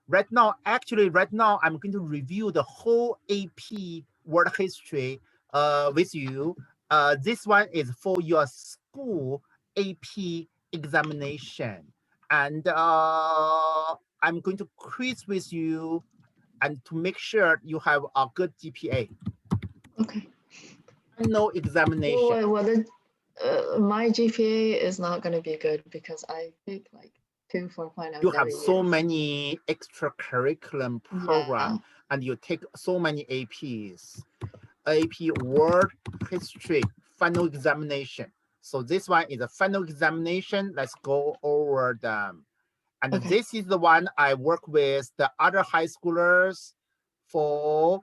right now, I'm going to review the whole AP World History with you. This one is for your school AP examination. And I'm going to quiz with you and to make sure you have a good GPA. Okay. No examination. Well, my GPA is not going to be good because I take like 2 4.0. You have so many extracurricular programs, and you take so many APs. AP World History final examination. So this one is a final examination. Let's go over them. And this is the one I work with the other high schoolers for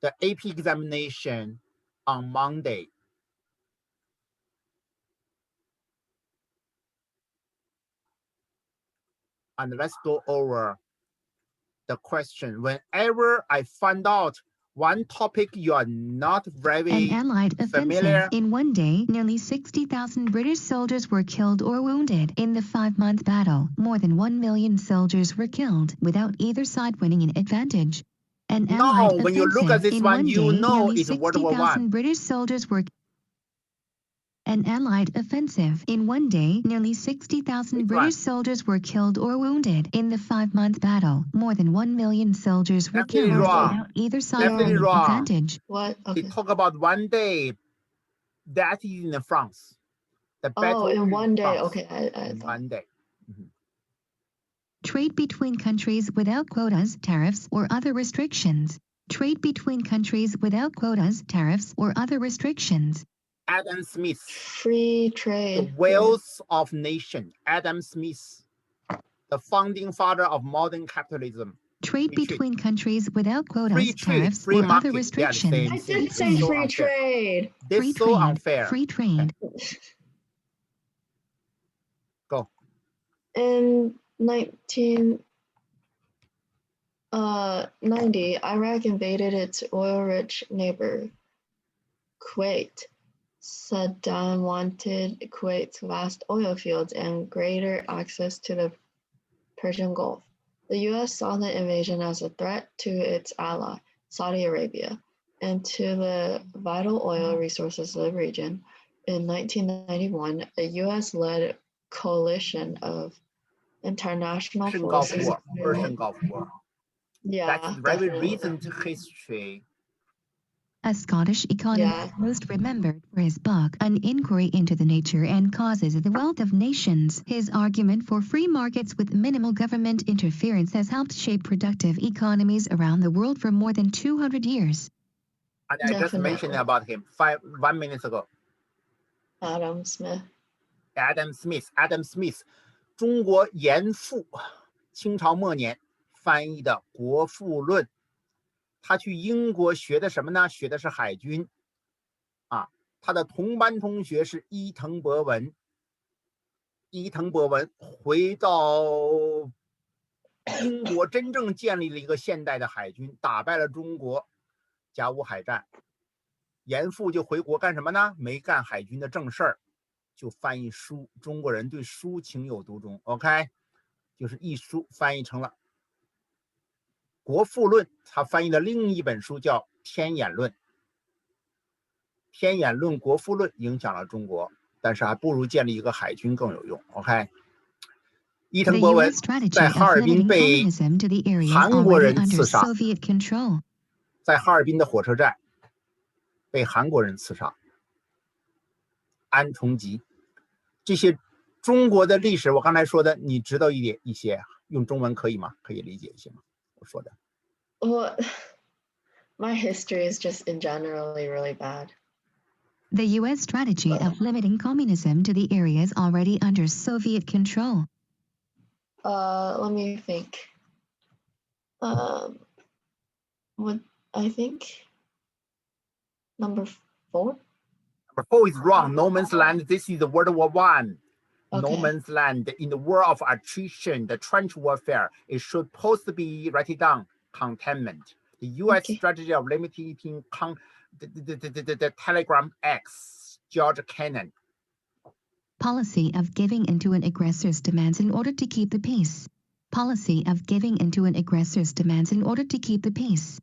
the AP examination on Monday. And let's go over the question. Whenever I find out one topic you are not very An Allied familiar. offensive. In one day, nearly 60,000 British soldiers were killed or wounded. In the 5-month battle, more than 1 million soldiers were killed, without either side winning an advantage. An Allied when you look at this one, you know it's World War I. British soldiers were An Allied offensive. In one day, nearly 60,000 British soldiers were killed or wounded. In the 5-month battle, more than 1 million soldiers were killed without either side winning an advantage. What? Okay. They talk about one day. That is in France. The battle in one day. France. Okay, I thought. One day. Trade between countries without quotas, tariffs, or other restrictions. Trade between countries without quotas, tariffs, or other restrictions. Adam Smith. Free trade. The wealth of nation. Adam Smith, the founding father of modern capitalism. Trade between countries without quotas, tariffs, or other restrictions. I did say free trade. This is so unfair. Free trade. Go. In 1990, Iraq invaded its oil-rich neighbor, Kuwait. Saddam wanted Kuwait's vast oil fields and greater access to the Persian Gulf. The U.S. saw the invasion as a threat to its ally, Saudi Arabia, and to the vital oil resources of the region. In 1991, a U.S.-led coalition of international forces. Persian Gulf War. Yeah, that's very recent history. A Scottish economist most remembered for his book, An Inquiry into the Nature and Causes of the Wealth of Nations. His argument for free markets with minimal government interference has helped shape productive economies around the world for more than 200 years. And I just mentioned about him 1 minute ago. Adam Smith. Adam Smith, 中国严复，清朝末年翻译的《国富论》。他去英国学的什么呢？学的是海军啊。他的同班同学是伊藤博文。伊藤博文回到英国，真正建立了一个现代的海军，打败了中国，甲午海战。严复就回国干什么呢？没干海军的正事儿，就翻译书。中国人对书情有独钟 ，OK， 就是一书翻译成了国富论，他翻译的另一本书叫《天演论》。天演论、国富论影响了中国，但是还不如建立一个海军更有用。OK， 伊藤博文在哈尔滨被韩国人刺杀，在哈尔滨的火车站被韩国人刺杀。安重吉，这些中国的历史，我刚才说的，你知道一些，用中文可以吗？可以理解一些吗？我说的。Well, my history is just in generally really bad. The U.S. strategy of limiting communism to the areas already under Soviet control. Let me think. What I think number 4. Number 4 is wrong. No man's land. This is the World War I. Okay. No man's land in the war of attrition, the trench warfare. It should supposed to be write it down. Containment. The U.S. strategy of limiting the Telegram X. George Kennan. Policy of giving into an aggressor's demands in order to keep the peace. Policy of giving into an aggressor's demands in order to keep the peace.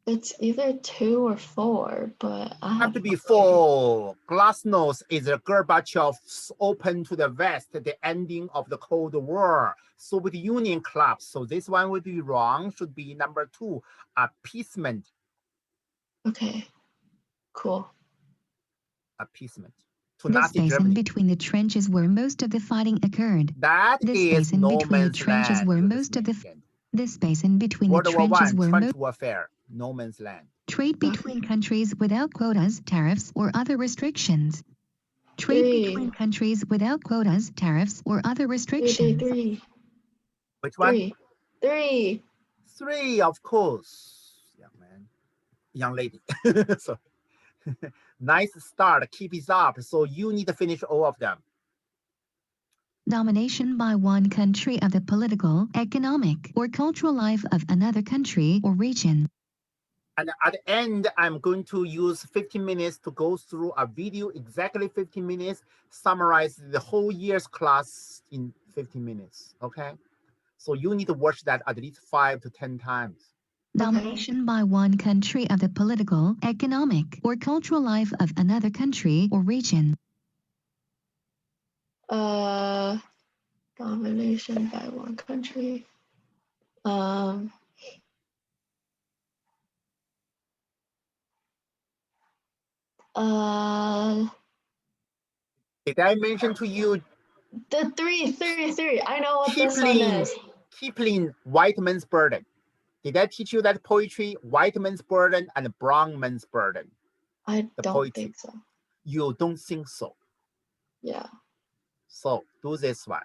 It's either 2 or 4, but I Have have to be 4. Glasnost is Gorbachev's open to the West, the ending of the Cold War. Soviet Union collapse. So this one would be wrong. Should be number 2. Appeasement. Okay, cool. Appeasement. To This Nazi basin Germany. between the trenches where most of the fighting occurred. That This is basin no between the man's trenches land. where You most just of the mentioned. This basin between World the War trenches I, where trench most warfare. No man's land. trade between countries without quotas, tariffs, or other restrictions. Trade 3. between countries without quotas, tariffs, or other 3, restrictions. 3. Which one? 3. 3. 3, of course. Young man. Young lady. So nice start. Keep it up. So you need to finish all of them. Domination by one country of the political, economic, or cultural life of another country or region. And at the end, I'm going to use 15 minutes to go through a video, exactly 15 minutes, summarize the whole year's class in 15 minutes, okay? So you need to watch that at least 5 to 10 times. Domination by one country of the political, economic, or cultural life of another country or region. Domination by one country. Did I mention to you The 3. I know what this one is. Kipling, White Man's Burden? Did I teach you that poetry? White Man's Burden and Brown Man's Burden. I don't poetry. think so. You don't think so? Yeah. So do this one.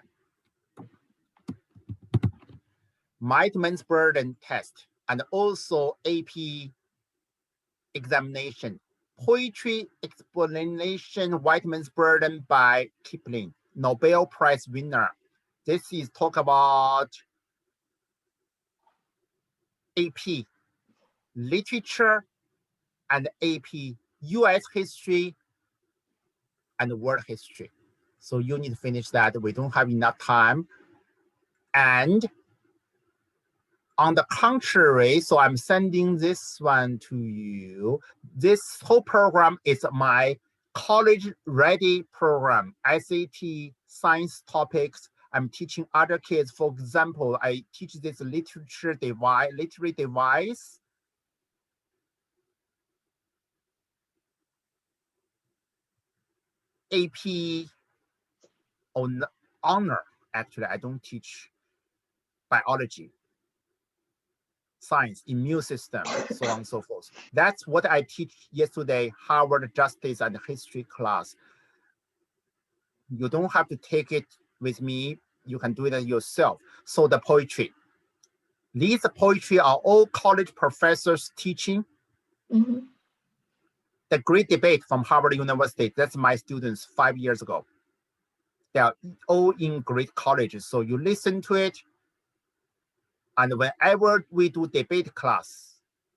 White Man's Burden test and also AP examination. Poetry explanation, White Man's Burden by Kipling, Nobel Prize winner. This is talk about AP literature and AP US history and world history. So you need to finish that. We don't have enough time. And on the contrary, so I'm sending this one to you. This whole program is my college ready program, SAT science topics. I'm teaching other kids. For example, I teach this literary device. AP on honor. Actually, I don't teach biology, science, immune system, so on and so forth. That's what I teach yesterday, Harvard Justice and History class. You don't have to take it with me. You can do it yourself. So the poetry. These poetry are all college professors teaching. Mm-hmm. The Great Debate from Harvard University, that's my students 5 years ago. They are all in great colleges. So you listen to it. And whenever we do debate class,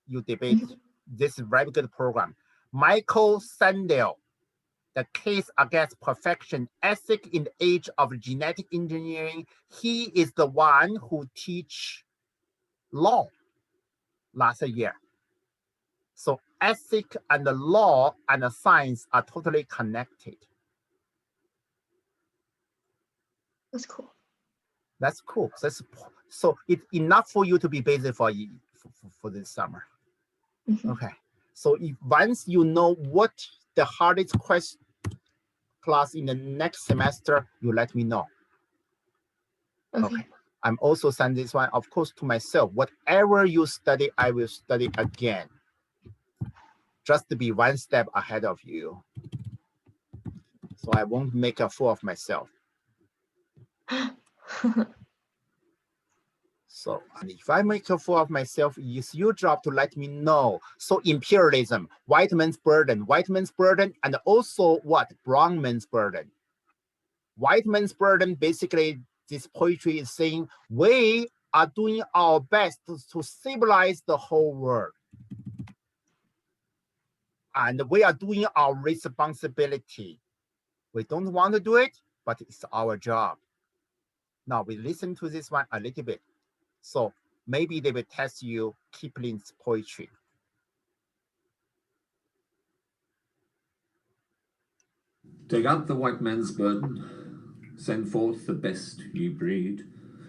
you debate. Mm-hmm. This is a very good program. Michael Sandel, The Case Against Perfection, Ethics in the Age of Genetic Engineering. He is the one who teach law last year. So ethics and the law and the science are totally connected. That's cool. That's cool. So it's enough for you to be busy for this summer. Mm-hmm. Okay. So if once you know what the hardest class in the next semester, you let me know. Okay. I'm also sending this one, of course, to myself. Whatever you study, I will study again. Just to be one step ahead of you. So I won't make a fool of myself. So if I make a fool of myself, it's your job to let me know. So imperialism, white man's burden, and also what? Brown man's burden. White man's burden, basically, this poetry is saying, we are doing our best to civilize the whole world. And we are doing our responsibility. We don't want to do it, but it's our job. Now we listen to this one a little bit. So maybe they will test you Kipling's poetry. Take up the white man's burden, send forth the best ye breed.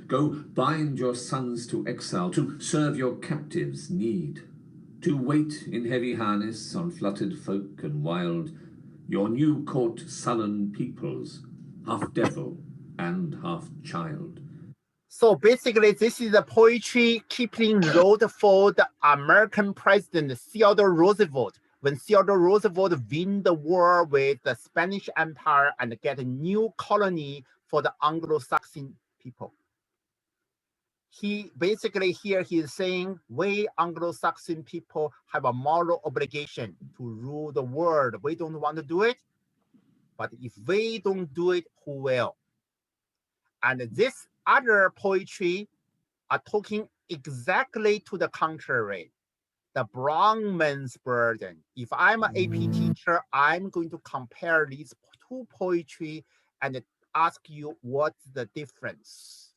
Go bind your sons to exile, to serve your captives' need. To wait in heavy harness on fluttered folk and wild, your new caught sullen peoples, half devil and half child. So basically, this is the poetry Kipling wrote for the American president Theodore Roosevelt when Theodore Roosevelt win the war with the Spanish Empire and get a new colony for the Anglo-Saxon people. He basically here he is saying we Anglo-Saxon people have a moral obligation to rule the world. We don't want to do it, but if we don't do it, who will? And this other poetry are talking exactly to the contrary. The brown man's burden. If I'm an AP teacher, I'm going to compare these two poetry and ask you what's the difference.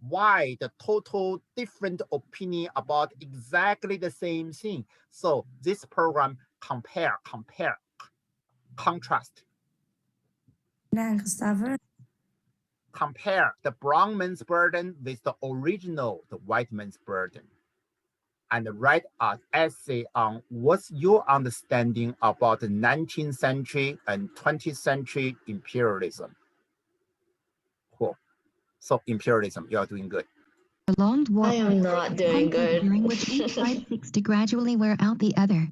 Why the total different opinion about exactly the same thing? So this program compare, contrast. Compare the brown man's burden with the original, the white man's burden. And write an essay on what's your understanding about the 19th century and 20th century imperialism. Cool. So imperialism, you are doing good. Prolonged war. I am not doing good. During which each side seeks to gradually wear out the other.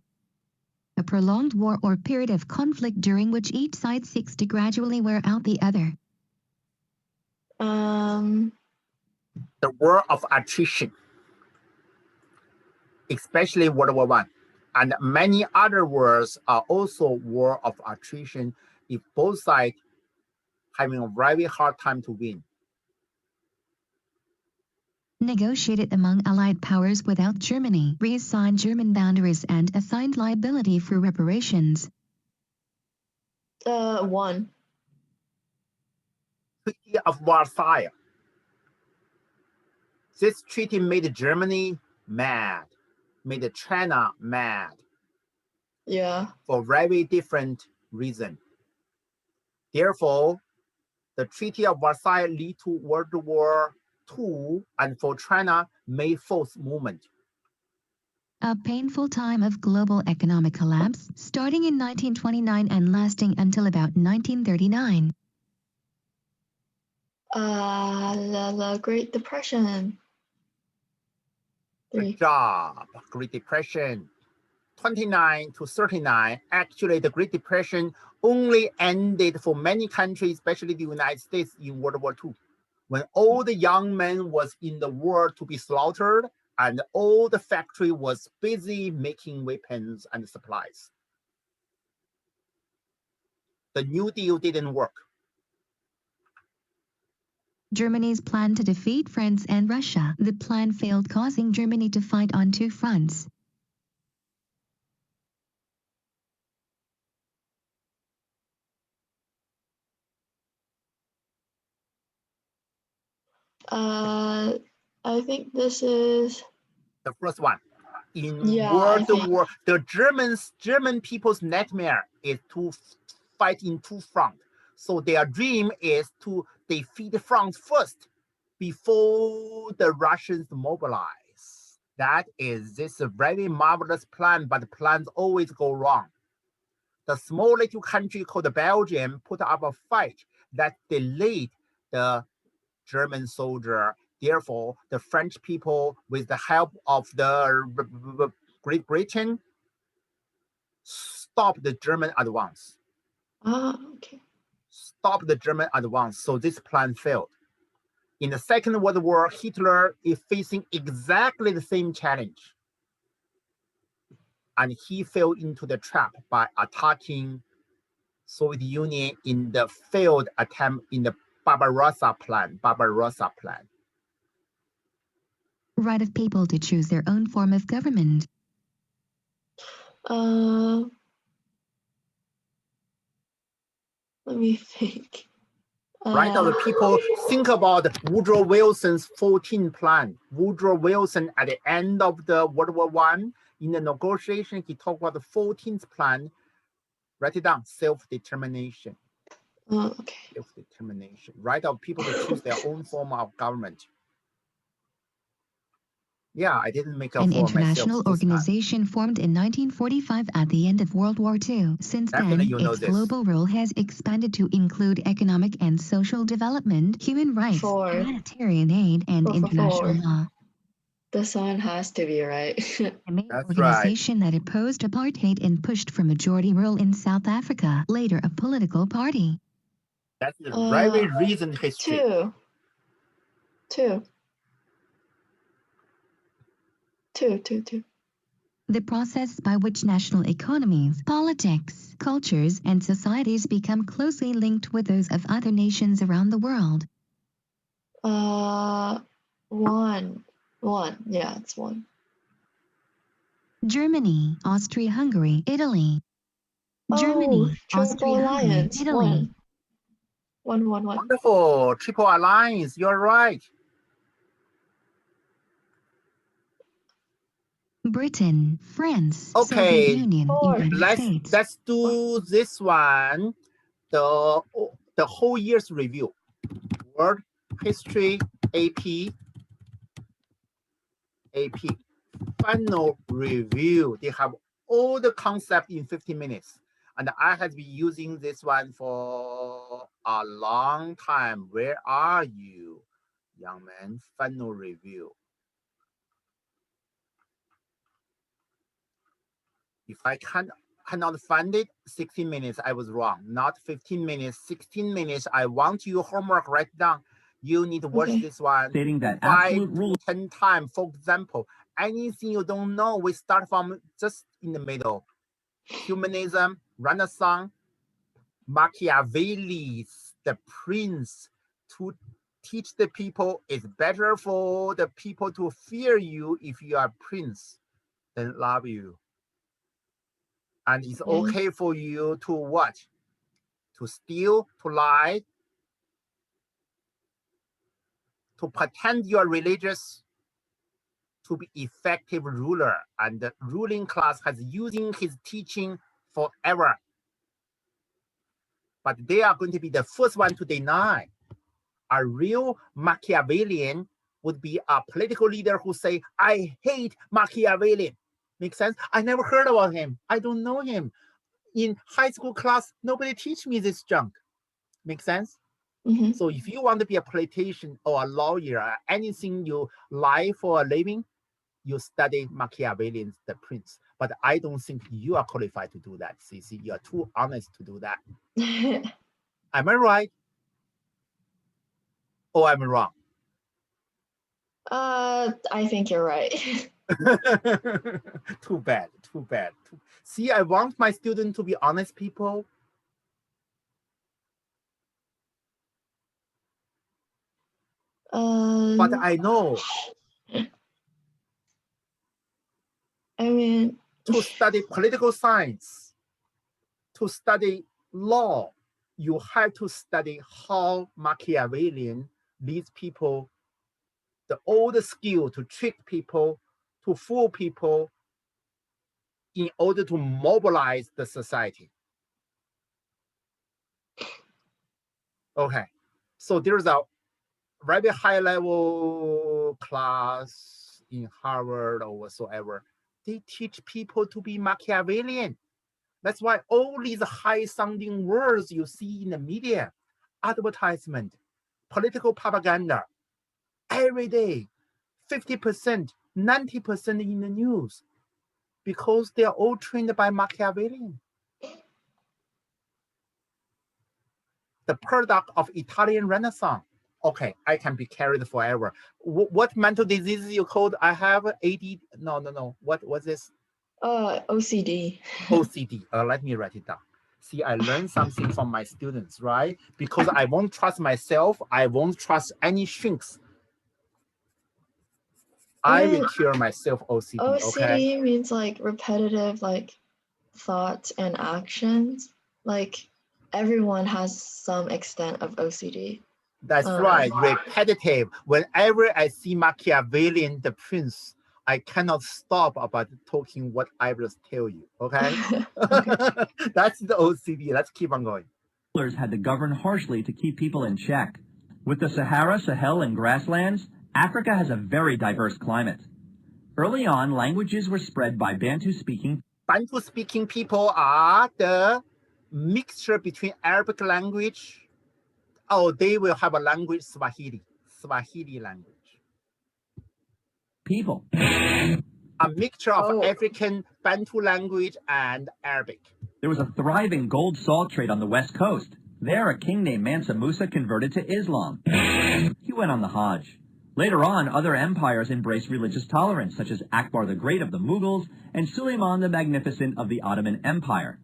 A prolonged war or period of conflict during which each side seeks to gradually wear out the other. The war of attrition, especially World War I, and many other wars are also war of attrition if both sides having a very hard time to win. Negotiated among Allied powers without Germany, reassigned German boundaries and assigned liability for reparations. 1. Treaty of Versailles. This treaty made Germany mad, made China mad. Yeah. For very different reason. Therefore, the Treaty of Versailles lead to World War II, and for China, May 4th movement. A painful time of global economic collapse, starting in 1929 and lasting until about 1939. The Great Depression. 3. Good job. Great Depression. 29 to 39. Actually, the Great Depression only ended for many countries, especially the United States, in World War II, when all the young men was in the war to be slaughtered, and all the factory was busy making weapons and supplies. The New Deal didn't work. Germany's plan to defeat France and Russia. The plan failed, causing Germany to fight on two fronts. I think this is The first one. In Yeah, World I think- War, the German people's nightmare is to fight in two fronts. So their dream is to defeat France first before the Russians mobilize. That is this very marvelous plan, but the plans always go wrong. The small little country called Belgium put up a fight that delayed the German soldier. Therefore, the French people, with the help of the Great Britain, stopped the German advance. okay. Stop the German advance. So this plan failed. In the Second World War, Hitler is facing exactly the same challenge. And he fell into the trap by attacking Soviet Union in the failed attempt in the Barbarossa plan. Right of people to choose their own form of government. Let me think. Right now, the people think about Woodrow Wilson's 14 plan. Woodrow Wilson, at the end of the World War I, in the negotiation, he talked about the 14th plan. Write it down, self-determination. Okay. Self-determination. Right now, people to choose their own form of government. Yeah, I didn't make a An for international myself organization formed in 1945 at the end of World War II. Since Definitely then, you know its this. global role has expanded to include economic and social development, human rights, 4. humanitarian aid, and 4. international law. This one has to be right. The main That's organization that opposed apartheid and pushed for majority rule in South Africa, later a political party. That's the very recent history. 2. The process by which national economies, politics, cultures, and societies become closely linked with those of other nations around the world. 1. Yeah, it's 1. Germany, Austria-Hungary, Italy. Oh, Germany, Triple Austria-Hungary, Alliance. Italy. 1. Wonderful. Triple Alliance. You're right. Britain, France, Okay. Soviet Union, 4. United States. Let's do this one. The whole year's review. World History AP. Final review. They have all the concept in 15 minutes. And I have been using this one for a long time. Where are you, young man? Final review. If I cannot find it, 16 minutes, I was wrong. Not 15 minutes, 16 minutes. I want you homework, write down. You need to watch this one Stating that 5 absolute to 10 times. For example, anything you don't know, we start from just in the middle. Humanism, Renaissance, Machiavelli's The Prince, to teach the people it's better for the people to fear you if you are prince than love you. And it's okay for you to what? To steal, to lie, to pretend you are religious, to be effective ruler. And the ruling class has using his teaching forever. But they are going to be the first one to deny. A real Machiavellian would be a political leader who say, I hate Machiavellian. Makes sense? I never heard about him. I don't know him. In high school class, nobody teach me this junk. Make sense? Mm-hmm. So if you want to be a politician or a lawyer, or anything you lie for a living, you study Machiavellian's The Prince. But I don't think you are qualified to do that, Cici. You are too honest to do that. Am I right? Or am I wrong? I think you're right. Too bad. See, I want my students to be honest people. But I know. I mean, to study political science, to study law, you have to study how Machiavellian leads people, the old skill to trick people, to fool people in order to mobilize the society. Okay, so there's a very high level class in Harvard or whatsoever. They teach people to be Machiavellian. That's why all these high-sounding words you see in the media, advertisement, political propaganda, every day, 50%, 90% in the news, because they are all trained by Machiavellian. The product of Italian Renaissance. Okay, I can be carried forever. What mental diseases you called? I have AD. No. What was this? OCD. OCD. Let me write it down. See, I learned something from my students, right? Because I won't trust myself. I won't trust any shrinks. I will cure myself OCD. OCD means like repetitive, like thoughts and actions. Like everyone has some extent of OCD. That's right, repetitive. Whenever I see Machiavellian, the prince, I cannot stop about talking what I will tell you, okay? That's the OCD. Let's keep on going. Rulers had to govern harshly to keep people in check. With the Sahara, Sahel, and grasslands, Africa has a very diverse climate. Early on, languages were spread by Bantu-speaking people are the mixture between Arabic language. Oh, they will have a language, Swahili language. people. A mixture of African Bantu language and Arabic. There was a thriving gold salt trade on the west coast. There, a king named Mansa Musa converted to Islam. He went on the Hajj. Later on, other empires embraced religious tolerance, such as Akbar the Great of the Mughals and Suleiman the Magnificent of the Ottoman Empire.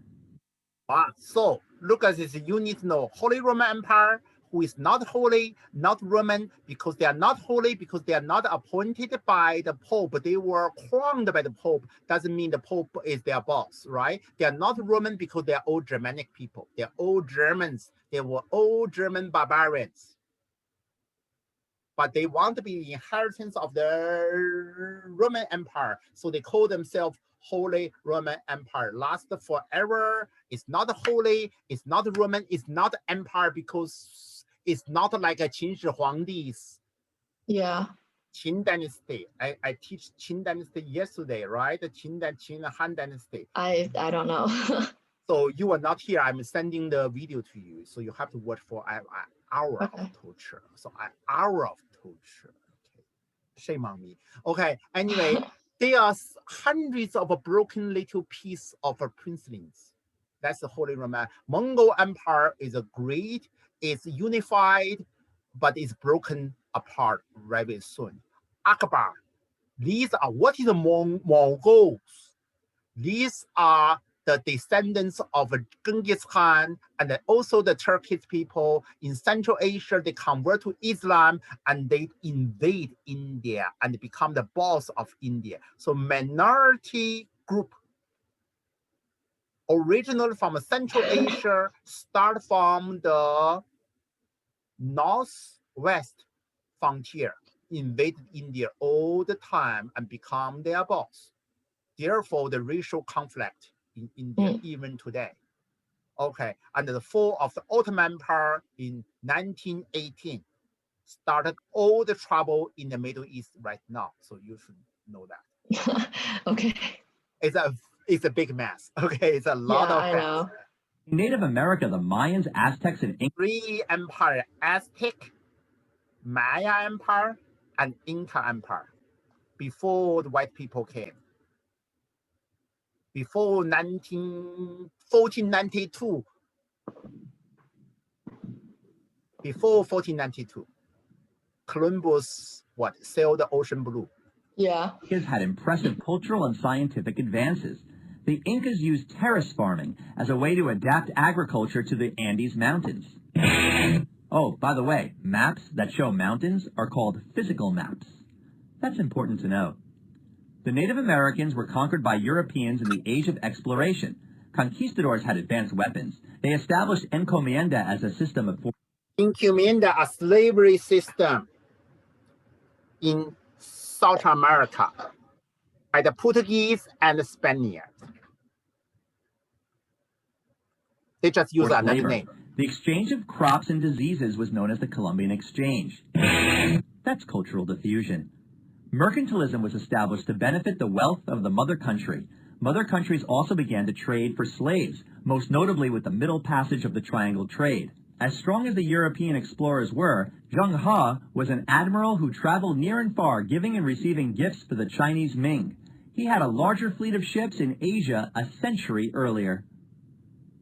So, look at this. You need to know Holy Roman Empire, who is not holy, not Roman, because they are not holy, because they are not appointed by the Pope, but they were crowned by the Pope. Doesn't mean the Pope is their boss, right? They are not Roman because they are all Germanic people. They are all Germans. They were all German barbarians. But they want to be the inheritance of the Roman Empire. So they call themselves Holy Roman Empire. Last forever. It's not holy. It's not Roman. It's not empire because it's not like a Qin Shi Huangdi's. Yeah. Qin Dynasty. I teach Qin Dynasty yesterday, right? The Qin Han Dynasty. I don't know. So you are not here. I'm sending the video to you. So you have to watch for an hour of torture. So an hour of torture. Okay. Shame on me. Okay. Anyway, there are hundreds of broken little pieces of princelings. That's the Holy Roman. Mongol Empire is a great, it's unified, but it's broken apart very soon. Akbar. These are, what is the Mongols? These are the descendants of Genghis Khan and also the Turkish people in Central Asia. They convert to Islam and they invade India and become the boss of India. So minority group originally from Central Asia start from the northwest frontier, invade India all the time and become their boss. Therefore, the racial conflict in India even today. Okay, and the fall of the Ottoman Empire in 1918 started all the trouble in the Middle East right now. So you should know that. Okay. It's a big mess. Okay, it's a lot of mess. Know. In Native America, the Mayans, Aztecs, and Incas. Three empires: Aztec, Maya Empire, and Inca Empire. Before the white people came. Before 1492. Before 1492, Columbus sailed the ocean blue. Yeah. Incas had impressive cultural and scientific advances. The Incas used terrace farming as a way to adapt agriculture to the Andes Mountains. Oh, by the way, maps that show mountains are called physical maps. That's important to know. The Native Americans were conquered by Europeans in the Age of Exploration. Conquistadors had advanced weapons. They established encomienda as a system of... Encomienda, a slavery system in South America by the Portuguese and the Spaniards. They just use another name. The exchange of crops and diseases was known as the Columbian Exchange. That's cultural diffusion. Mercantilism was established to benefit the wealth of the mother country. Mother countries also began to trade for slaves, most notably with the Middle Passage of the Triangle Trade. As strong as the European explorers were, Zheng He was an admiral who traveled near and far, giving and receiving gifts for the Chinese Ming. He had a larger fleet of ships in Asia a century earlier.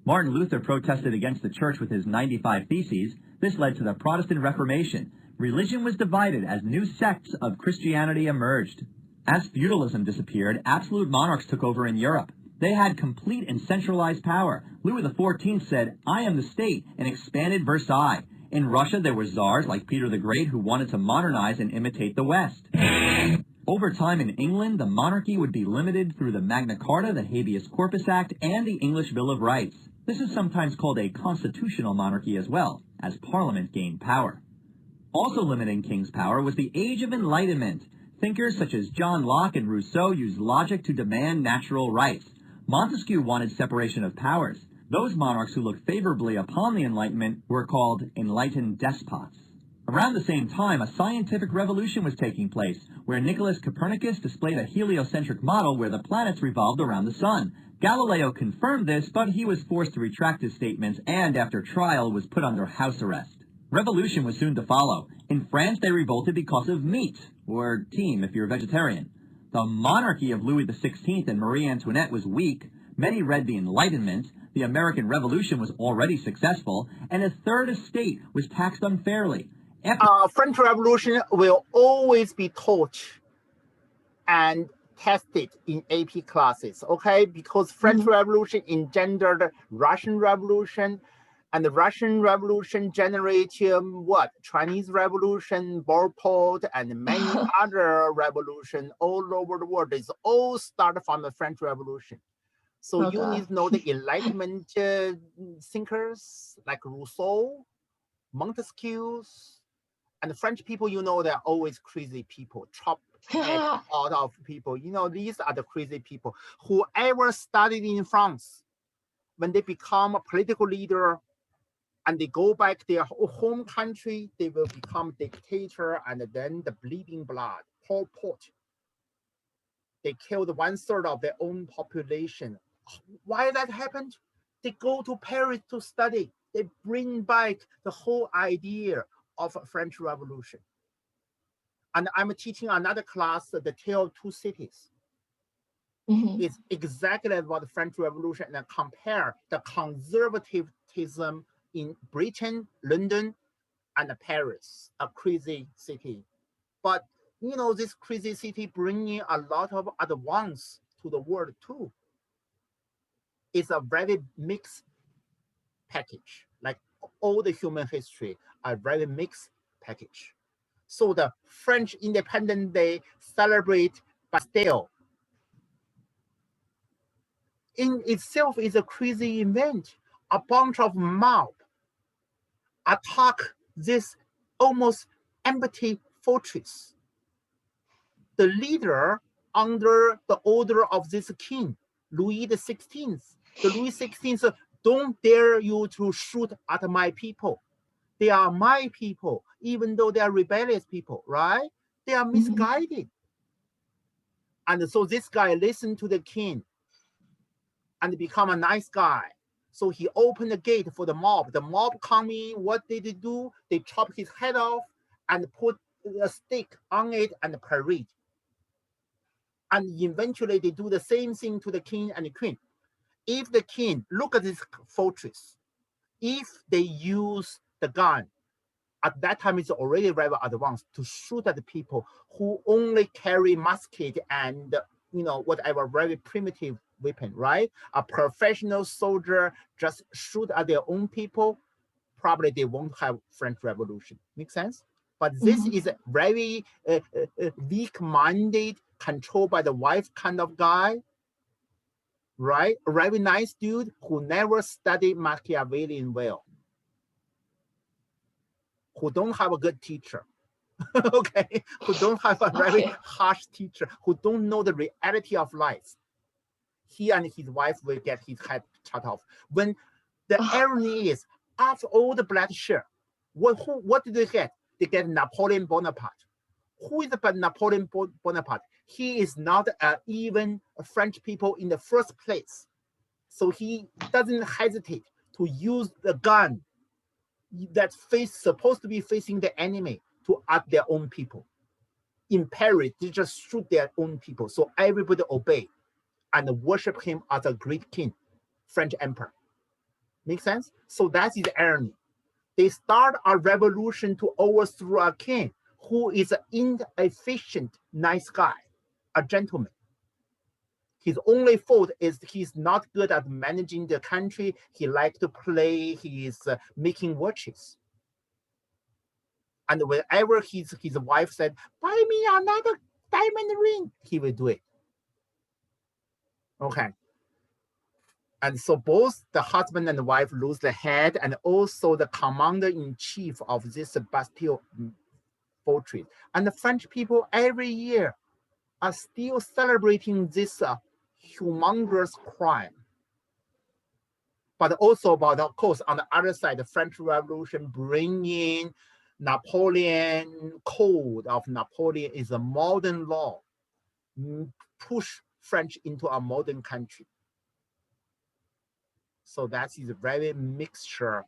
Martin Luther protested against the church with his 95 Theses. This led to the Protestant Reformation. Religion was divided as new sects of Christianity emerged. As feudalism disappeared, absolute monarchs took over in Europe. They had complete and centralized power. Louis XIV said, "I am the state," and expanded Versailles. In Russia, there were czars like Peter the Great who wanted to modernize and imitate the West. Over time in England, the monarchy would be limited through the Magna Carta, the Habeas Corpus Act, and the English Bill of Rights. This is sometimes called a constitutional monarchy as well, as Parliament gained power. Also limiting king's power was the Age of Enlightenment. Thinkers such as John Locke and Rousseau used logic to demand natural rights. Montesquieu wanted separation of powers. Those monarchs who looked favorably upon the Enlightenment were called Enlightened Despots. Around the same time, a scientific revolution was taking place, where Nicholas Copernicus displayed a heliocentric model where the planets revolved around the sun. Galileo confirmed this, but he was forced to retract his statements and, after trial, was put under house arrest. Revolution was soon to follow. In France, they revolted because of meat, or team if you're a vegetarian. The monarchy of Louis XVI and Marie Antoinette was weak. Many read the Enlightenment. The American Revolution was already successful, and a third estate was taxed unfairly. French Revolution will always be taught and tested in AP classes, okay? Because French Revolution engendered Russian Revolution, and the Russian Revolution generated what? Chinese Revolution, Bonaparte, and many other revolutions all over the world. It's all started from the French Revolution. So you need to know the Enlightenment thinkers like Rousseau, Montesquieu, and the French people, you know, they're always crazy people, chop head out of people. You know, these are the crazy people. Whoever studied in France, when they become a political leader and they go back their home country, they will become dictator, and then the bleeding blood, Pol Pot. They killed 1/3 of their own population. Why that happened? They go to Paris to study. They bring back the whole idea of French Revolution. And I'm teaching another class, The Tale of Two Cities. It's exactly about the French Revolution, and compare the conservatism in Britain, London, and Paris, a crazy city. But, you know, this crazy city bringing a lot of advance to the world too. It's a very mixed package, like all the human history, a very mixed package. So the French Independence Day celebrate Bastille in itself is a crazy event. A bunch of mob attack this almost empty fortress. The leader, under the order of this king, Louis XVI, the Louis XVI, don't dare you to shoot at my people. They are my people, even though they are rebellious people, right? They are misguided. And so this guy listened to the king and become a nice guy. So he opened the gate for the mob. The mob come in, what did they do? They chop his head off and put a stick on it and parade. And eventually they do the same thing to the king and the queen. If the king, look at this fortress, if they use the gun, at that time it's already very advanced to shoot at the people who only carry musket and, you know, whatever very primitive weapon, right? A professional soldier just shoot at their own people, probably they won't have French Revolution. Make sense? But this is a very weak-minded, controlled by the wife kind of guy, right? A very nice dude who never studied Machiavellian well, who don't have a good teacher, okay? Who don't have a very harsh teacher, who don't know the reality of life. He and his wife will get his head cut off. When the irony is, after all the bloodshed, what did they get? They get Napoleon Bonaparte. Who is Napoleon Bonaparte? He is not even a French people in the first place. So he doesn't hesitate to use the gun that's supposed to be facing the enemy to at their own people. In Paris, they just shoot their own people. So everybody obey and worship him as a great king, French emperor. Make sense? So that is the irony. They start a revolution to overthrow a king who is an inefficient, nice guy, a gentleman. His only fault is he's not good at managing the country. He likes to play. He is making watches. And whenever his wife said, buy me another diamond ring, he will do it. Okay. And so both the husband and the wife lose the head, and also the commander-in-chief of this Bastille fortress. And the French people every year are still celebrating this humongous crime. But also, of course, on the other side, the French Revolution bringing Napoleon code of Napoleon is a modern law, push French into a modern country. So that is a very mixture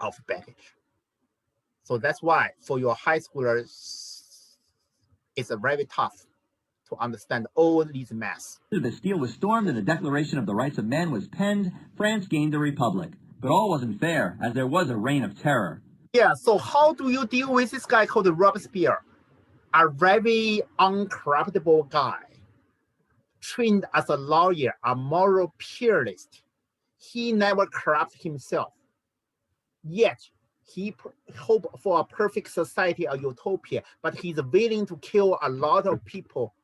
of baggage. So that's why for your high schoolers, it's a very tough to understand all these mess. The Bastille was stormed and the Declaration of the Rights of Man was penned. France gained a republic. But all wasn't fair, as there was a reign of terror. Yeah, so how do you deal with this guy called Robespierre? A very uncorruptible guy, trained as a lawyer, a moral purist. He never corrupts himself. Yet, he hopes for a perfect society, a utopia, but he's willing to kill a lot of people.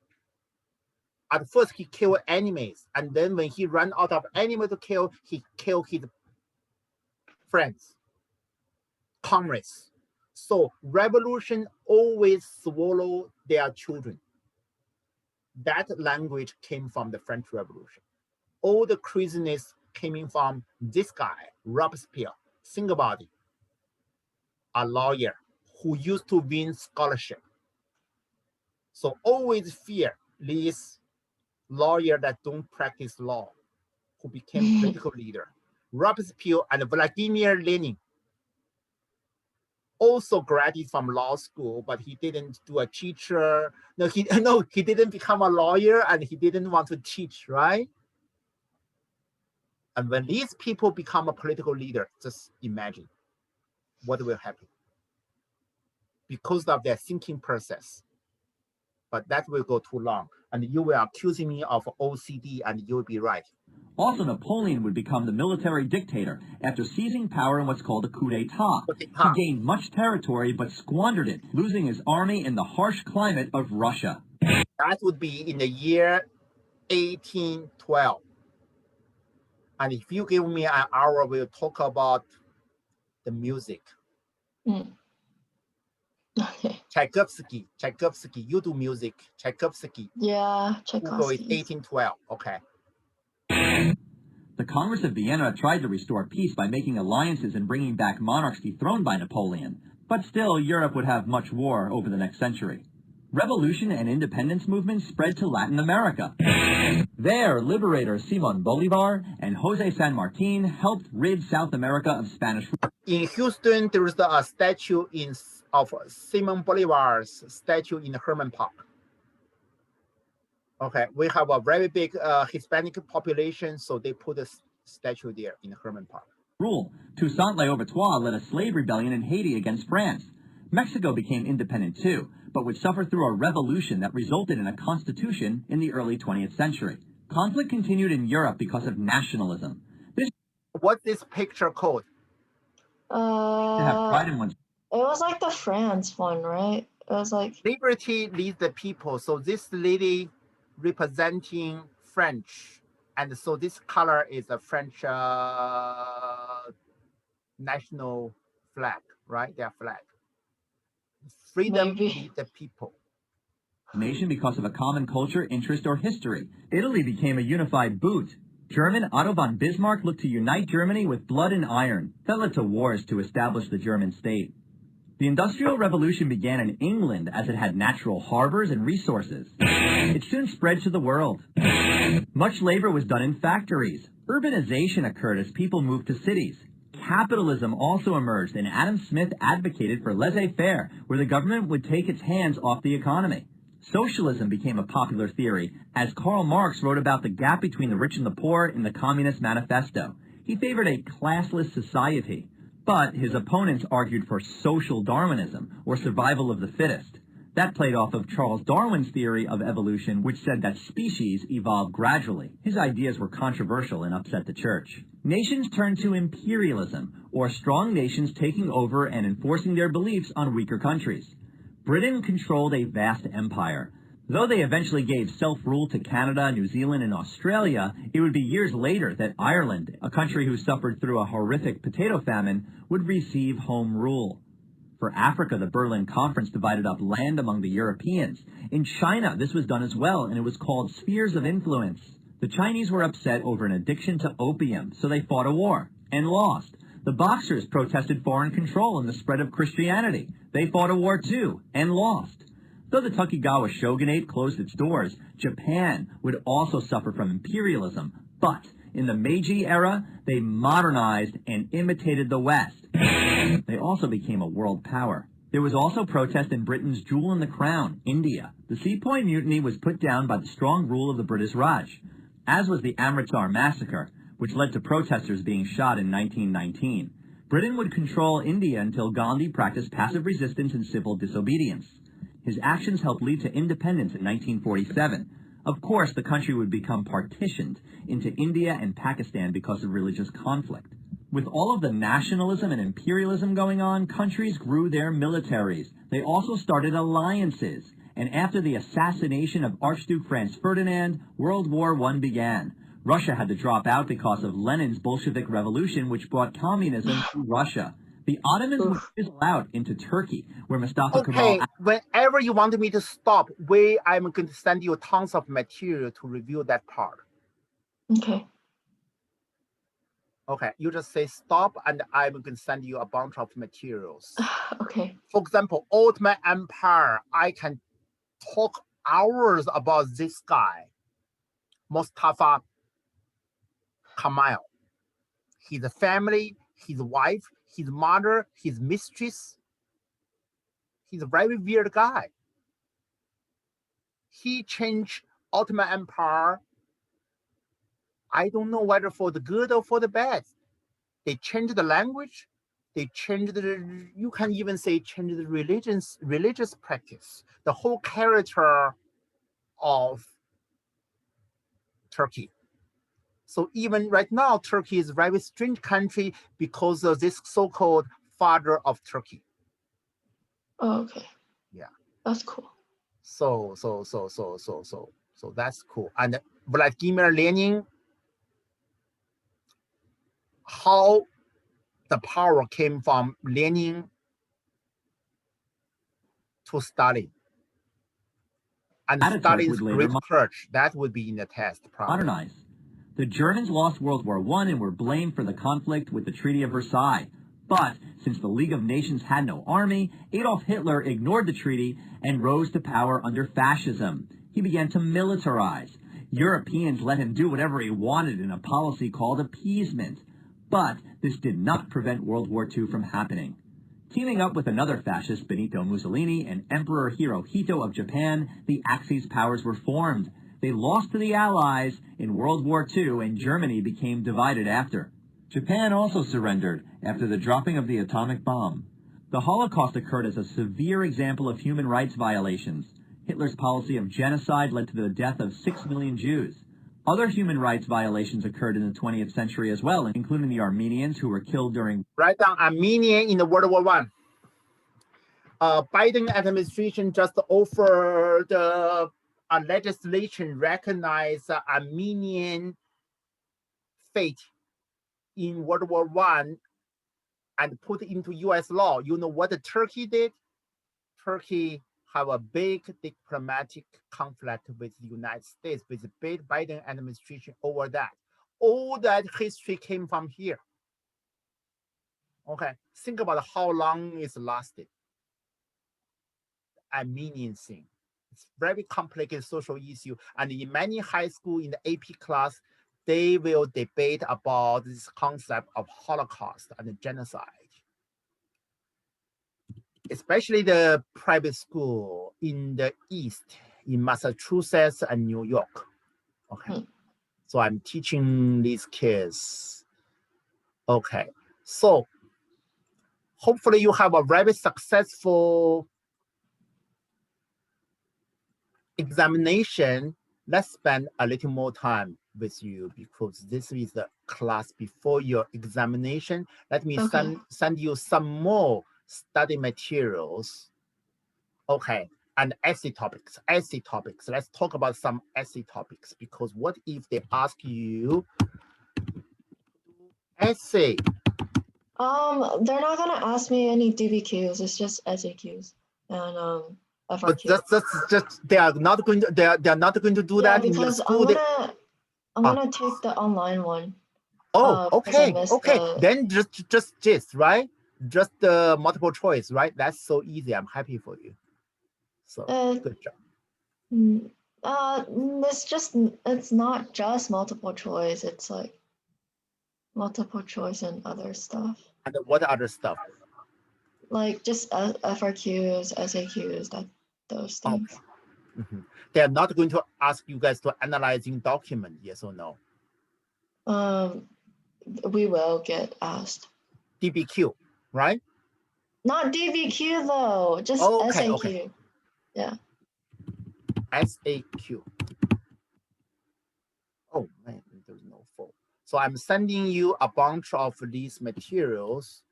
At first, he killed enemies, and then when he ran out of enemies to kill, he killed his friends, comrades. So revolution always swallow their children. That language came from the French Revolution. All the craziness came from this guy, Robespierre. Think about it. A lawyer who used to win scholarship. So always fear these lawyers that don't practice law, who became political leader. Robespierre and Vladimir Lenin also graduated from law school, but he didn't do a teacher. He didn't become a lawyer, and he didn't want to teach, right? And when these people become a political leader, just imagine what will happen because of their thinking process. But that will go too long, and you will accuse me of OCD, and you'll be right. Also, Napoleon would become the military dictator after seizing power in what's called a coup d'etat. He gained much territory but squandered it, losing his army in the harsh climate of Russia. That would be in the year 1812. And if you give me an hour, we'll talk about the music. Okay. Tchaikovsky, you do music. Tchaikovsky. Yeah, Mungo is Tchaikovsky. 1812. Okay. The Congress of Vienna tried to restore peace by making alliances and bringing back monarchs dethroned by Napoleon. But still, Europe would have much war over the next century. Revolution and independence movements spread to Latin America. There, liberators Simon Bolivar and Jose San Martin helped rid South America of Spanish rule. In Houston, there is a statue of Simon Bolivar's statue in Herman Park. Okay, we have a very big Hispanic population, so they put a statue there in Herman Park. Rule. Toussaint Louverture led a slave rebellion in Haiti against France. Mexico became independent too, but would suffer through a revolution that resulted in a constitution in the early 20th century. Conflict continued in Europe because of nationalism. What's this picture called? To have pride in one's. It was like the France one, right? It was like Liberty leads the people. So this lady representing French, and so this color is a French national flag, right? Their flag. Freedom leads the people. Nation because of a common culture, interest, or history. Italy became a unified Bund. German Otto von Bismarck looked to unite Germany with blood and iron. That led to wars to establish the German state. The Industrial Revolution began in England as it had natural harbors and resources. It soon spread to the world. Much labor was done in factories. Urbanization occurred as people moved to cities. Capitalism also emerged, and Adam Smith advocated for laissez-faire, where the government would take its hands off the economy. Socialism became a popular theory, as Karl Marx wrote about the gap between the rich and the poor in the Communist Manifesto. He favored a classless society, but his opponents argued for social Darwinism, or survival of the fittest. That played off of Charles Darwin's theory of evolution, which said that species evolve gradually. His ideas were controversial and upset the church. Nations turned to imperialism, or strong nations taking over and enforcing their beliefs on weaker countries. Britain controlled a vast empire. Though they eventually gave self-rule to Canada, New Zealand, and Australia, it would be years later that Ireland, a country who suffered through a horrific potato famine, would receive home rule. For Africa, the Berlin Conference divided up land among the Europeans. In China, this was done as well, and it was called spheres of influence. The Chinese were upset over an addiction to opium, so they fought a war, and lost. The Boxers protested foreign control and the spread of Christianity. They fought a war too, and lost. Though the Tokugawa shogunate closed its doors, Japan would also suffer from imperialism, but in the Meiji era, they modernized and imitated the West. They also became a world power. There was also protest in Britain's jewel in the crown, India. The Sepoy Mutiny was put down by the strong rule of the British Raj, as was the Amritsar massacre, which led to protesters being shot in 1919. Britain would control India until Gandhi practiced passive resistance and civil disobedience. His actions helped lead to independence in 1947. Of course, the country would become partitioned into India and Pakistan because of religious conflict. With all of the nationalism and imperialism going on, countries grew their militaries. They also started alliances. And after the assassination of Archduke Franz Ferdinand, World War I began. Russia had to drop out because of Lenin's Bolshevik Revolution, which brought communism to Russia. The Ottomans would fizzle out into Turkey, where Mustafa Kemal... Whenever you want me to stop, I'm going to send you tons of material to review that part. Okay. Okay, you just say stop, and I'm going to send you a bunch of materials. Okay. For example, Ottoman Empire, I can talk hours about this guy, Mustafa Kemal. His family, his wife, his mother, his mistress. He's a very weird guy. He changed Ottoman Empire. I don't know whether for the good or for the bad. They changed the language. They changed you can even say change the religious practice. The whole character of Turkey. So even right now, Turkey is a very strange country because of this so-called father of Turkey. Oh, okay. Yeah. That's cool. So that's cool. And Vladimir Lenin, how the power came from Lenin to Stalin. And Stalin's great purge, that would be in the test, probably. Modernize. The Germans lost World War I and were blamed for the conflict with the Treaty of Versailles. But since the League of Nations had no army, Adolf Hitler ignored the treaty and rose to power under fascism. He began to militarize. Europeans let him do whatever he wanted in a policy called appeasement. But this did not prevent World War II from happening. Teaming up with another fascist, Benito Mussolini, and Emperor Hirohito of Japan, the Axis powers were formed. They lost to the Allies in World War II, and Germany became divided after. Japan also surrendered after the dropping of the atomic bomb. The Holocaust occurred as a severe example of human rights violations. Hitler's policy of genocide led to the death of 6 million Jews. Other human rights violations occurred in the 20th century as well, including the Armenians who were killed during... Write down Armenian in the World War I. Biden administration just offered a legislation recognize Armenian fate in World War I and put it into US law. You know what Turkey did? Turkey have a big diplomatic conflict with the United States, with the Biden administration over that. All that history came from here. Okay, think about how long it's lasted. Armenian thing. It's very complicated social issue. And in many high school in the AP class, they will debate about this concept of Holocaust and genocide. Especially the private school in the East, in Massachusetts and New York. Okay, so I'm teaching these kids. Okay, so hopefully you have a very successful examination. Let's spend a little more time with you because this is the class before your examination. Let me send you some more study materials. Okay, And essay topics. Let's talk about some essay topics, because what if they ask you essay? They're not gonna ask me any DBQs. It's just SAQs and But FRQs. just they are not going to they are not going to do that in your because school. I'm gonna take the online one. Oh, okay, okay. The... Then just right, just the multiple choice, right? That's so easy. I'm happy for you. So good job. It's not just multiple choice. It's like multiple choice and other stuff. And what other stuff? Like just FRQs, SAQs, those things. Okay. They are not going to ask you guys to analyzing document, yes or no? We will get asked. DBQ, right? Not DBQ though, just SAQ. Okay. Yeah. SAQ. Oh man, there's no phone. So I'm sending you a bunch of these materials.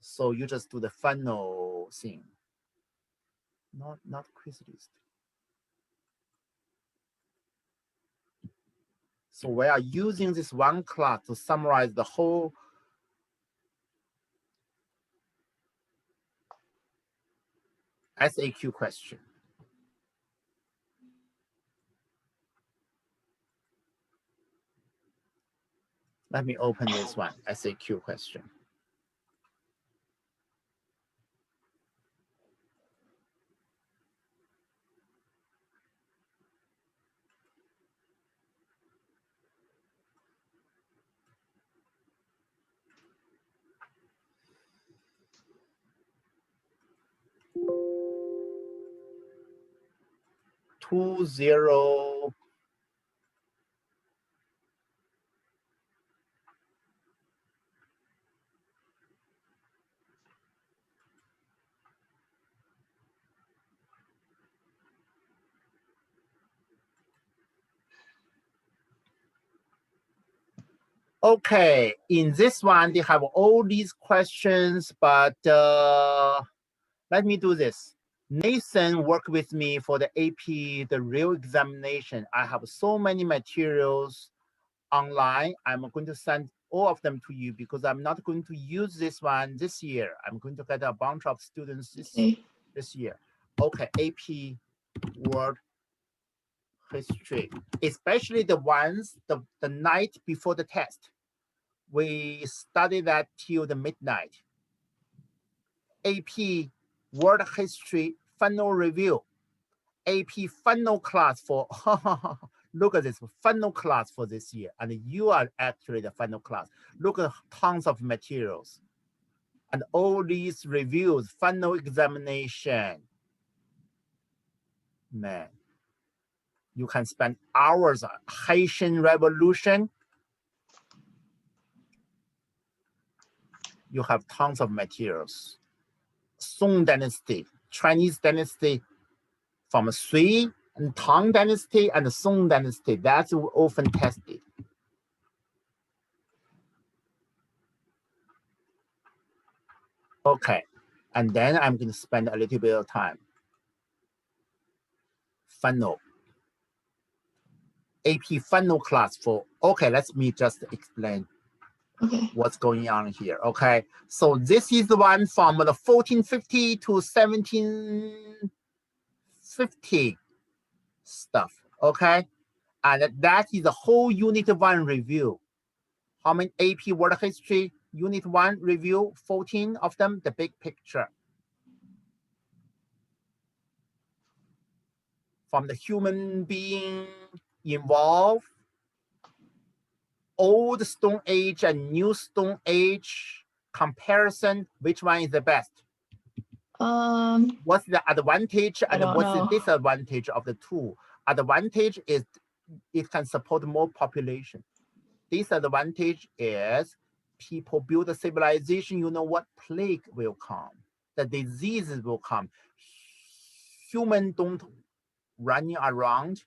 So you just do the final thing. Not quiz list. So we are using this one class to summarize the whole SAQ question. Let me open this one, SAQ question. Okay, in this one, they have all these questions, but let me do this. Nathan worked with me for the AP, the real examination. I have so many materials online. I'm going to send all of them to you because I'm not going to use this one this year. I'm going to get a bunch of students this year. Okay, AP World History, especially the ones the night before the test. We studied that till the midnight. AP World History Final Review. AP final class for, look at this, final class for this year. And you are actually the final class. Look at tons of materials. And all these reviews, final examination. Man, you can spend hours on Haitian Revolution. You have tons of materials. Song Dynasty, Chinese Dynasty, from Sui and Tang Dynasty and Song Dynasty. That's often tested. Okay, and then I'm going to spend a little bit of time. Funnel. AP funnel class for, okay, let me just explain what's going on here. Okay, so this is the one from the 1450 to 1750 stuff. Okay, and that is the whole Unit 1 review. How many AP World History Unit 1 review? 14 of them, the big picture. From the human being involved, old Stone Age and new Stone Age comparison, which one is the best? What's the advantage and what's the disadvantage of the two? Advantage is it can support more population. Disadvantage is people build a civilization, you know what? Plague will come. The diseases will come. Humans don't running around.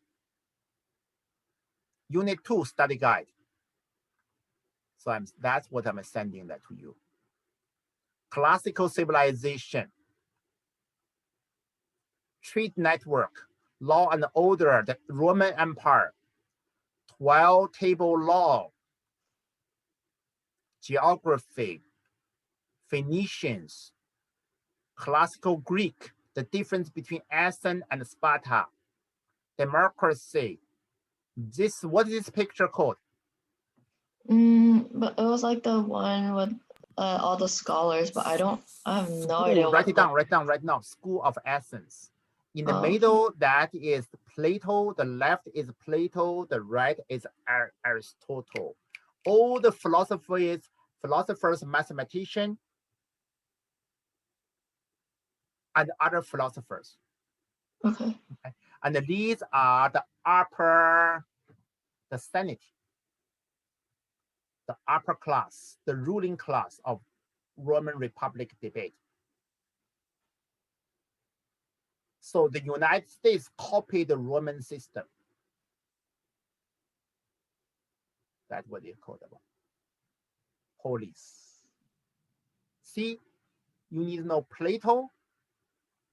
Unit 2 study guide. So that's what I'm sending that to you. Classical civilization. trade network, law and order, the Roman Empire, 12-table law, geography, Phoenicians, classical Greek, the difference between Athens and Sparta, democracy. What is this picture called? But it was like the one with all the scholars, but I have no idea. Write it down, right now. School of Athens. In the middle, that is Plato. The left is Plato. The right is Aristotle. All the philosophers, mathematicians, and other philosophers. Okay. And these are the Senate, the upper class, the ruling class of Roman Republic debate. So the United States copied the Roman system. That's what they call it. Police. See, you need to know Plato,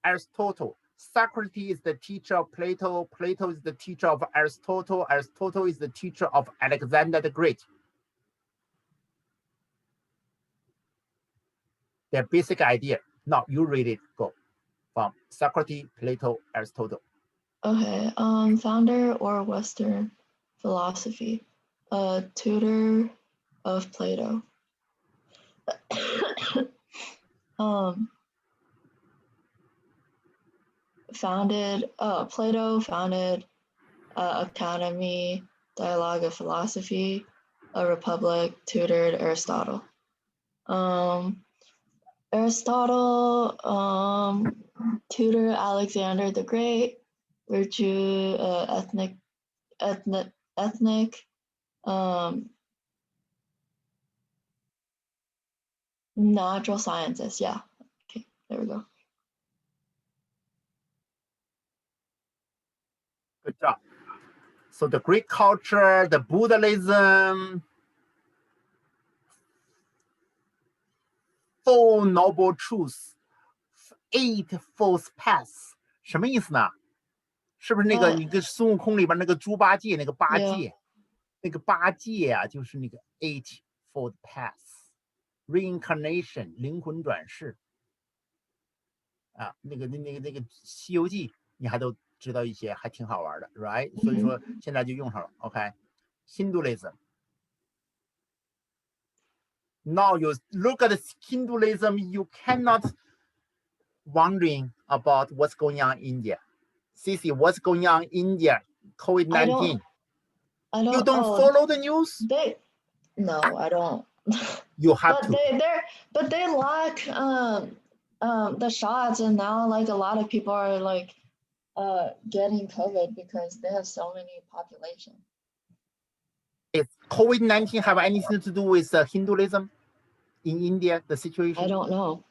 Aristotle. Socrates is the teacher of Plato. Plato is the teacher of Aristotle. Aristotle is the teacher of Alexander the Great. Their basic idea. Now you read it. Go from Socrates, Plato, Aristotle. Okay. Founder or Western philosophy. Tutor of Plato. Plato founded Academy, Dialogue of Philosophy, a Republic, tutored Aristotle. Aristotle tutored Alexander the Great, virtue, ethnic, natural sciences. Yeah. Okay, there we go. Good job. So the Greek culture, the Buddhism, Four Noble Truths, Eight False Paths， 什么意思呢？是不是那个你跟孙悟空里边那个猪八戒那个八戒，那个八戒啊，就是那个 Eight False Paths，Reincarnation 灵魂转世啊，那个《西游记》你还都知道一些，还挺好玩的 ，right？ 所以说现在就用上了 ，OK？Hinduism。Now you look at Hinduism, you cannot wondering about what's going on in India. Cici, what's going on in India? COVID-19. I don't. You don't follow the news? No, I don't. You have to. But they lack the shots, and now like a lot of people are like getting COVID because they have so many population. Does COVID-19 have anything to do with Hinduism in India, the situation? I don't know.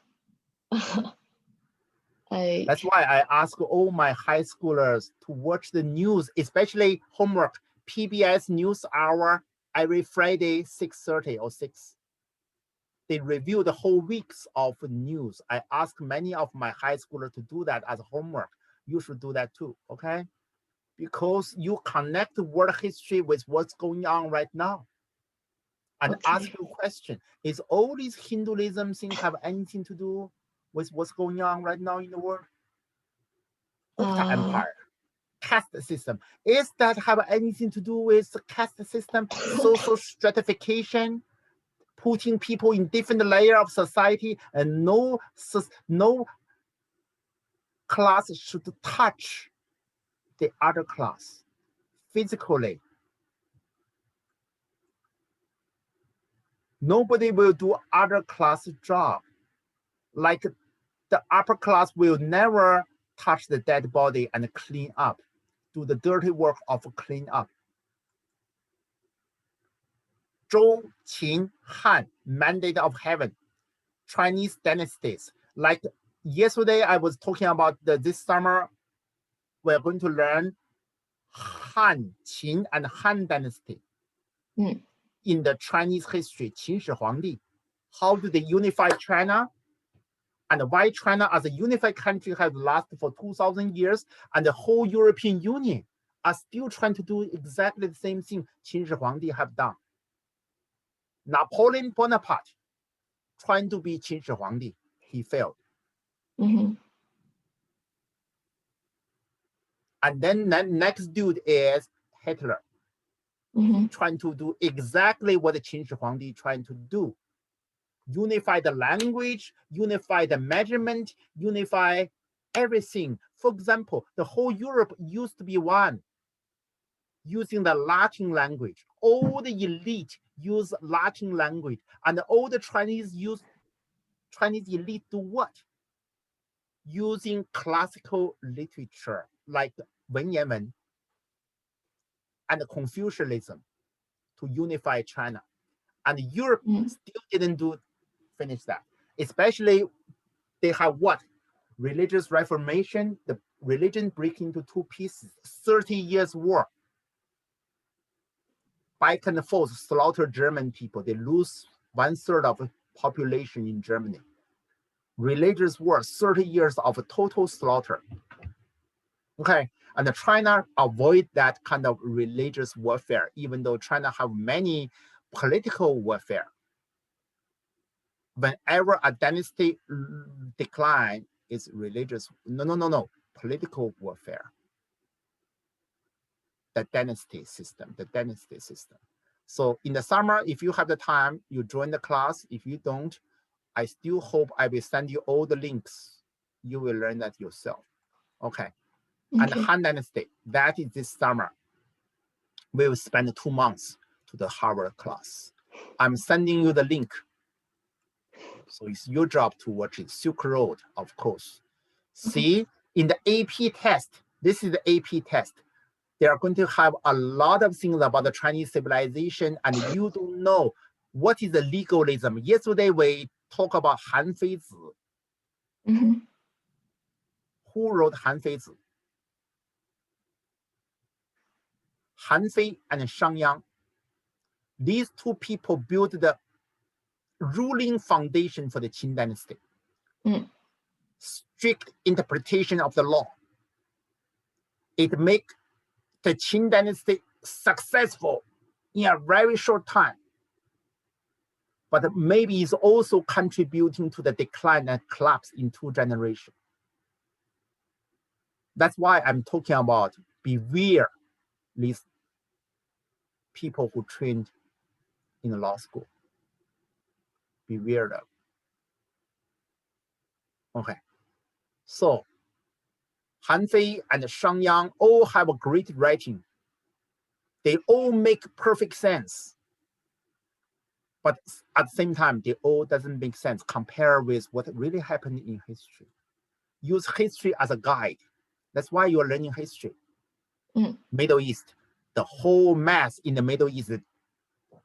That's why I ask all my high schoolers to watch the news, especially homework, PBS News Hour every Friday, 6:30 or 6. They review the whole weeks of news. I ask many of my high schoolers to do that as homework. You should do that too, okay? Because you connect world history with what's going on right now. And ask you a question. Is all these Hinduism things have anything to do with what's going on right now in the world? Gupta Empire, caste system. Is that have anything to do with the caste system, social stratification, putting people in different layer of society, and no class should touch the other class physically? Nobody will do other class job. Like the upper class will never touch the dead body and clean up, do the dirty work of clean up. Zhou, Qin, Han, mandate of heaven, Chinese dynasties. Like yesterday, I was talking about this summer, we're going to learn Han, Qin, and Han dynasty in the Chinese history, Qin Shi Huangdi. How do they unify China? And why China as a unified country has lasted for 2,000 years, and the whole European Union are still trying to do exactly the same thing Qin Shi Huangdi have done. Napoleon Bonaparte trying to be Qin Shi Huangdi, he failed. Mm-hmm. And then the next dude is Hitler, Mm-hmm. trying to do exactly what the Qin Shi Huangdi trying to do. Unify the language, unify the measurement, unify everything. For example, the whole Europe used to be one, using the Latin language. All the elite use Latin language, and all the Chinese elite do what? Using classical literature like Wenyanwen and Confucianism to unify China. And Europe still didn't finish that. Especially they have what? Religious Reformation, the religion break into two pieces, 30 years war. Back and forth, slaughter German people. They lose 1/3 of the population in Germany. Religious war, 30 years of total slaughter. Okay, and China avoid that kind of religious warfare, even though China have many political warfare. Whenever a dynasty decline, is religious, no, political warfare. The dynasty system. So in the summer, if you have the time, you join the class. If you don't, I still hope I will send you all the links. You will learn that yourself. Okay. And Han Dynasty, that is this summer. We will spend 2 months to the Harvard class. I'm sending you the link. So it's your job to watch it. Silk Road, of course. See, in the AP test, this is the AP test. They are going to have a lot of things about the Chinese civilization, and you don't know what is the legalism. Yesterday, we talked about Han Feizi. Who wrote Han Feizi? Han Fei and Shang Yang. These two people built the ruling foundation for the Qin Dynasty. Strict interpretation of the law. It makes the Qin Dynasty successful in a very short time. But maybe it's also contributing to the decline and collapse in 2 generations. That's why I'm talking about beware these people who trained in the law school. Beware them. Okay. So Han Fei and Shang Yang all have a great writing. They all make perfect sense. But at the same time, they all doesn't make sense compared with what really happened in history. Use history as a guide. That's why you're learning history. Middle East, the whole mess in the Middle East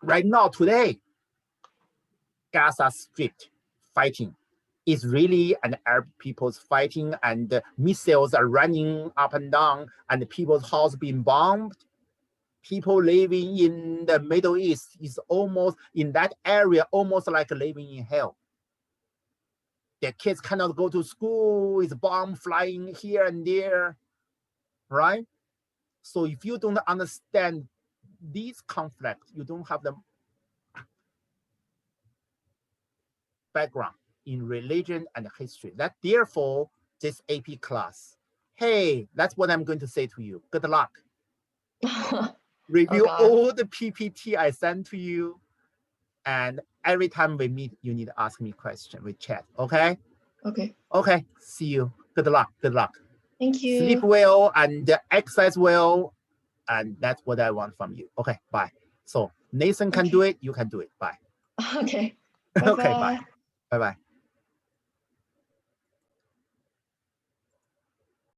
right now, today, Gaza Strip fighting. Israeli and Arab people's fighting, and missiles are running up and down, and people's house being bombed. People living in the Middle East is almost, in that area, almost like living in hell. Their kids cannot go to school, it's bomb flying here and there, right? So if you don't understand these conflicts, you don't have the background in religion and history. That therefore, this AP class, hey, that's what I'm going to say to you. Good luck. Review all the PPT I sent to you. And every time we meet, you need to ask me a question. We chat, okay? Okay, see you. Good luck. Thank you. Sleep well and exercise well. And that's what I want from you. Okay, bye. So Nathan can do it, you can do it. Bye. Okay. Okay, bye. Bye-bye.